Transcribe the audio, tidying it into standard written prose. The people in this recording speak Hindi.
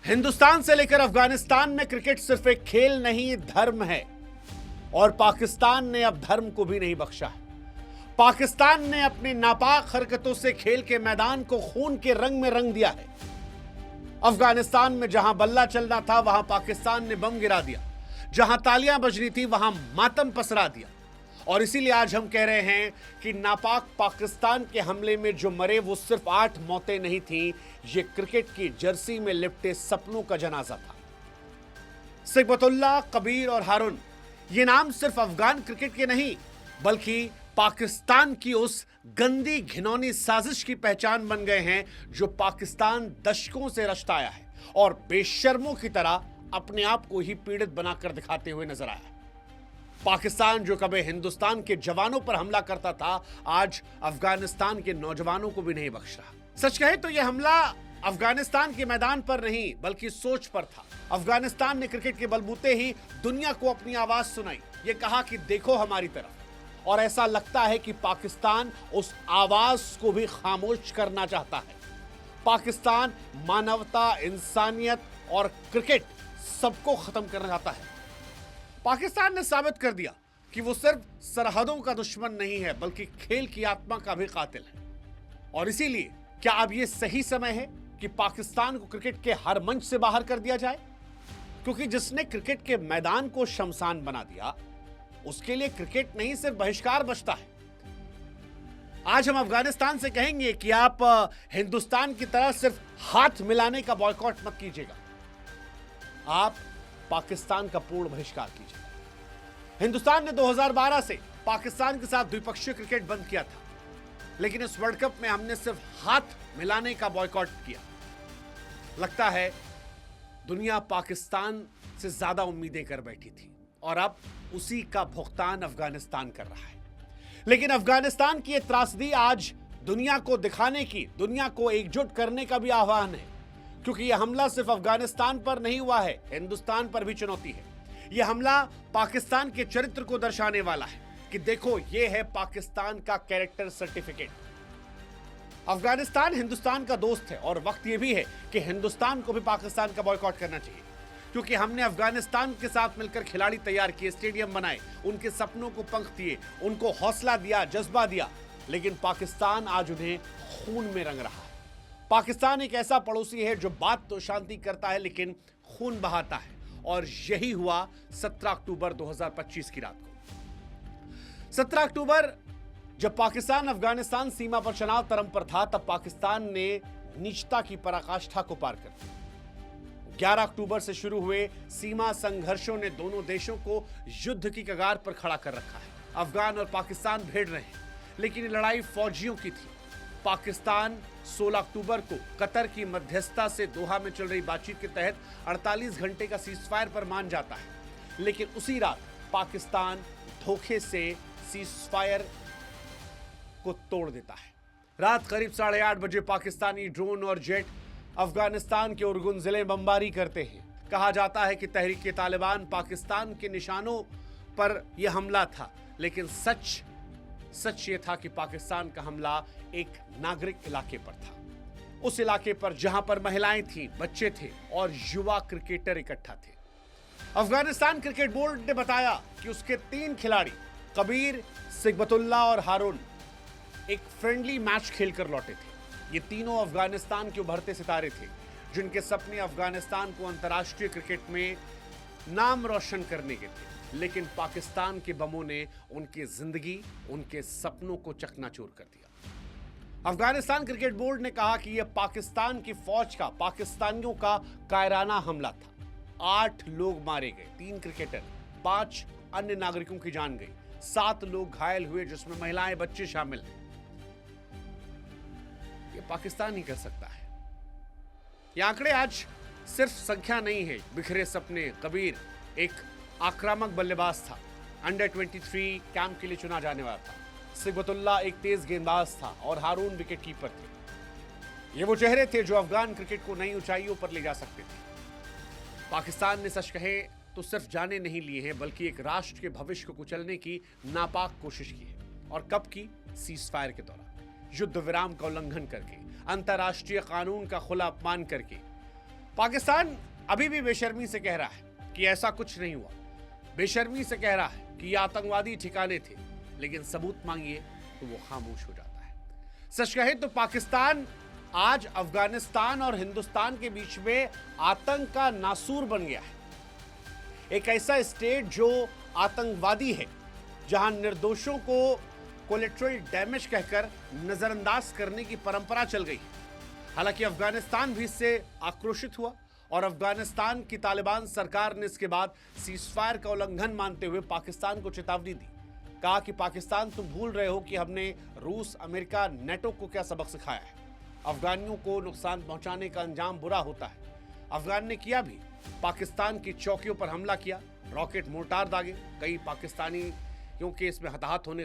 हिंदुस्तान से लेकर अफगानिस्तान में क्रिकेट सिर्फ एक खेल नहीं, धर्म है। और पाकिस्तान ने अब धर्म को भी नहीं बख्शा है। पाकिस्तान ने अपनी नापाक हरकतों से खेल के मैदान को खून के रंग में रंग दिया है। अफगानिस्तान में जहां बल्ला चलना था वहां पाकिस्तान ने बम गिरा दिया, जहां तालियां बजनी थी वहां मातम पसरा दिया। और इसीलिए आज हम कह रहे हैं कि नापाक पाकिस्तान के हमले में जो मरे वो सिर्फ 8 मौतें नहीं थीं, ये क्रिकेट की जर्सी में लिपटे सपनों का जनाजा था। सिकबतुल्लाह, कबीर और हारून, ये नाम सिर्फ अफगान क्रिकेट के नहीं बल्कि पाकिस्तान की उस गंदी घिनौनी साजिश की पहचान बन गए हैं जो पाकिस्तान दशकों से रचता आया है और बेशर्मों की तरह अपने आप को ही पीड़ित बनाकर दिखाते हुए नजर आया। पाकिस्तान जो कभी हिंदुस्तान के जवानों पर हमला करता था, आज अफगानिस्तान के नौजवानों को भी नहीं बख्श रहा। सच कहे तो यह हमला अफगानिस्तान के मैदान पर नहीं बल्कि सोच पर था। अफगानिस्तान ने क्रिकेट के बलबूते ही दुनिया को अपनी आवाज सुनाई, ये कहा कि देखो हमारी तरफ। और ऐसा लगता है कि पाकिस्तान उस आवाज को भी खामोश करना चाहता है। पाकिस्तान मानवता, इंसानियत और क्रिकेट सबको खत्म करना चाहता है। पाकिस्तान ने साबित कर दिया कि वो सिर्फ सरहदों का दुश्मन नहीं है बल्कि खेल की आत्मा का भी कातिल है। और इसीलिए क्या अब ये सही समय है कि पाकिस्तान को क्रिकेट के हर मंच से बाहर कर दिया जाए? क्योंकि जिसने क्रिकेट के मैदान को शमशान बना दिया, उसके लिए क्रिकेट नहीं सिर्फ बहिष्कार बचता है। आज हम अफगानिस्तान से कहेंगे कि आप हिंदुस्तान की तरह सिर्फ हाथ मिलाने का बॉयकॉट मत कीजिएगा, आप पाकिस्तान का पूर्ण बहिष्कार कीजिए। हिंदुस्तान ने 2012 से पाकिस्तान के साथ द्विपक्षीय क्रिकेट बंद किया था, लेकिन इस वर्ल्ड कप में हमने सिर्फ हाथ मिलाने का बॉयकॉट किया। लगता है दुनिया पाकिस्तान से ज्यादा उम्मीदें कर बैठी थी और अब उसी का भुगतान अफगानिस्तान कर रहा है। लेकिन अफगानिस्तान की यह त्रासदी आज दुनिया को दिखाने की, दुनिया को एकजुट करने का भी आह्वान है। क्योंकि यह हमला सिर्फ अफगानिस्तान पर नहीं हुआ है, हिंदुस्तान पर भी चुनौती है। यह हमला पाकिस्तान के चरित्र को दर्शाने वाला है कि देखो यह है पाकिस्तान का कैरेक्टर सर्टिफिकेट। अफगानिस्तान हिंदुस्तान का दोस्त है और वक्त यह भी है कि हिंदुस्तान को भी पाकिस्तान का बॉयकॉट करना चाहिए। क्योंकि हमने अफगानिस्तान के साथ मिलकर खिलाड़ी तैयार किए, स्टेडियम बनाए, उनके सपनों को पंख दिए, उनको हौसला दिया, जज्बा दिया, लेकिन पाकिस्तान आज उन्हें खून में रंग रहा है। पाकिस्तान एक ऐसा पड़ोसी है जो बात तो शांति करता है लेकिन खून बहाता है। और यही हुआ 17 अक्टूबर 2025 की रात को। 17 अक्टूबर जब पाकिस्तान अफगानिस्तान सीमा पर चनाव तरम पर था, तब पाकिस्तान ने नीचता की पराकाष्ठा को पार कर दिया। 11 अक्टूबर से शुरू हुए सीमा संघर्षों ने दोनों देशों को युद्ध की कगार पर खड़ा कर रखा है। अफगान और पाकिस्तान भिड़ रहे हैं, लेकिन ये लड़ाई फौजियों की थी। पाकिस्तान 16 अक्टूबर को कतर की मध्यस्थता से दोहा में चल रही बातचीत के तहत 48 घंटे का सीजफायर पर मान जाता है, लेकिन उसी रात पाकिस्तान धोखे से सीजफायर को तोड़ देता है। रात करीब 8:30 बजे पाकिस्तानी ड्रोन और जेट अफगानिस्तान के उरगुन जिले में बमबारी करते हैं। कहा जाता है कि तहरीक तालिबान पाकिस्तान के निशानों पर यह हमला था, लेकिन सच ये था कि पाकिस्तान का हमला एक नागरिक इलाके पर था। उस इलाके पर जहां पर महिलाएं थीं, बच्चे थे और युवा क्रिकेटर इकट्ठा थे। अफगानिस्तान क्रिकेट बोर्ड ने बताया कि उसके 3 खिलाड़ी कबीर, सिकबतुल्लाह और हारून एक फ्रेंडली मैच खेलकर लौटे थे। ये तीनों अफगानिस्तान के उभरते सितारे थे जिनके सपने अफगानिस्तान को अंतर्राष्ट्रीय क्रिकेट में नाम रोशन करने के थे। लेकिन पाकिस्तान के बमों ने उनकी जिंदगी, उनके सपनों को चकनाचूर कर दिया। अफगानिस्तान क्रिकेट बोर्ड ने कहा कि यह पाकिस्तान की फौज का, पाकिस्तानियों का कायराना हमला था। 8 लोग मारे गए, 3 क्रिकेटर, 5 अन्य नागरिकों की जान गई, 7 लोग घायल हुए जिसमें महिलाएं, बच्चे शामिल हैं। यह पाकिस्तान ही कर सकता है। ये आंकड़े आज सिर्फ संख्या नहीं है। बिखरे सपने, कबीर एक आक्रामक बल्लेबाज था, अंडर 23 कैंप के लिए चुना जाने वाला था। सिकबतुल्लाह एक तेज गेंदबाज था और हारून विकेट कीपर थे। ये वो चेहरे थे जो अफगान क्रिकेट को नई ऊंचाइयों पर ले जा सकते थे। पाकिस्तान ने सच कहे तो सिर्फ जाने नहीं लिए हैं बल्कि एक राष्ट्र के भविष्य को कुचलने की नापाक कोशिश की है। और कब की? सीजफायर के दौरान, युद्ध विराम का उल्लंघन करके, अंतर्राष्ट्रीय कानून का खुला अपमान करके। पाकिस्तान अभी भी बेशर्मी से कह रहा है कि ऐसा कुछ नहीं हुआ, बेशर्मी से कह रहा है कि ये आतंकवादी ठिकाने थे, लेकिन सबूत मांगिए तो वो खामोश हो जाता है। सच कहे तो पाकिस्तान आज अफगानिस्तान और हिंदुस्तान के बीच में आतंक का नासूर बन गया है। एक ऐसा स्टेट जो आतंकवादी है, जहां निर्दोषों को कोलेट्रल डैमेज कहकर नजरअंदाज करने की परंपरा चल गई। हालांकि अफगानिस्तान भी इससे आक्रोशित हुआ और अफगानिस्तान की तालिबान सरकार ने इसके बाद सीजफायर का उल्लंघन मानते हुए पाकिस्तान को चेतावनी दी। कहा कि पाकिस्तान तुम भूल रहे हो कि हमने रूस, अमेरिका, नेटो को क्या सबक सिखाया है। अफगानियों को नुकसान पहुंचाने का अंजाम बुरा होता है। अफगान ने किया भी, पाकिस्तान की चौकियों पर हमला किया, रॉकेट मोर्टार दागे, कई पाकिस्तानी क्योंकि इसमें हताहत होने